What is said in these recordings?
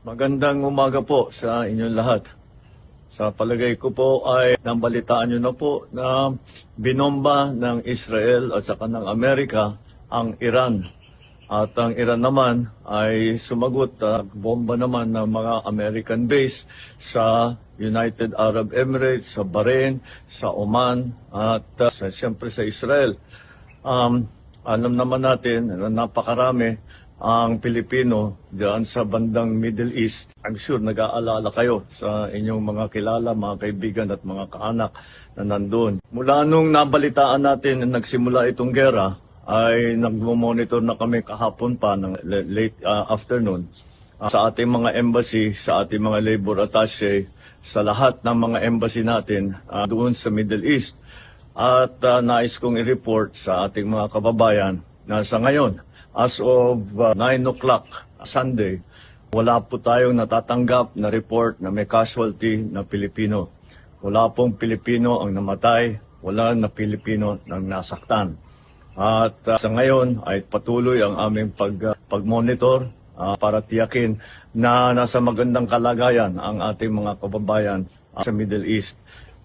Magandang umaga po sa inyong lahat. Sa palagay ko po ay nabalitaan nyo na po na binomba ng Israel at saka ng Amerika ang Iran. At ang Iran naman ay sumagot at bomba naman ng mga American base sa United Arab Emirates, sa Bahrain, sa Oman at siyempre sa Israel. Alam naman natin na napakarami ang Pilipino diyan sa bandang Middle East. I'm sure nag-aalala kayo sa inyong mga kilala, mga kaibigan at mga kaanak na nandun. Mula nung nabalitaan natin na nagsimula itong gera, ay nagmo-monitor na kami kahapon pa ng late afternoon sa ating mga embassy, sa ating mga labor attaché, sa lahat ng mga embassy natin doon sa Middle East. At nais kong i-report sa ating mga kababayan na sa ngayon, as of 9 o'clock Sunday, wala po tayong natatanggap na report na may casualty na Pilipino. Wala pong Pilipino ang namatay, wala na Pilipino ang nasaktan. At sa ngayon ay patuloy ang aming pag-monitor para tiyakin na nasa magandang kalagayan ang ating mga kababayan sa Middle East.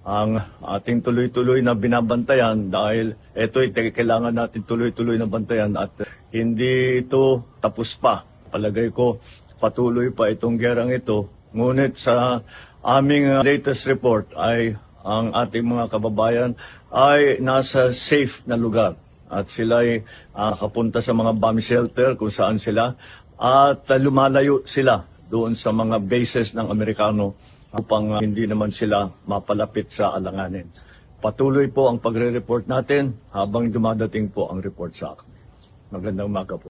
Ang ating tuloy-tuloy na binabantayan dahil ito'y kailangan natin tuloy-tuloy na bantayan at hindi ito tapos pa. Palagay ko patuloy pa itong gerang ito. Ngunit sa aming latest report ay ang ating mga kababayan ay nasa safe na lugar. At sila ay kapunta sa mga bomb shelter kung saan sila at lumalayo sila doon sa mga bases ng Amerikano upang hindi naman sila mapalapit sa alanganin. Patuloy po ang pagre-report natin habang dumadating po ang report sa akin. Magandang umaga po.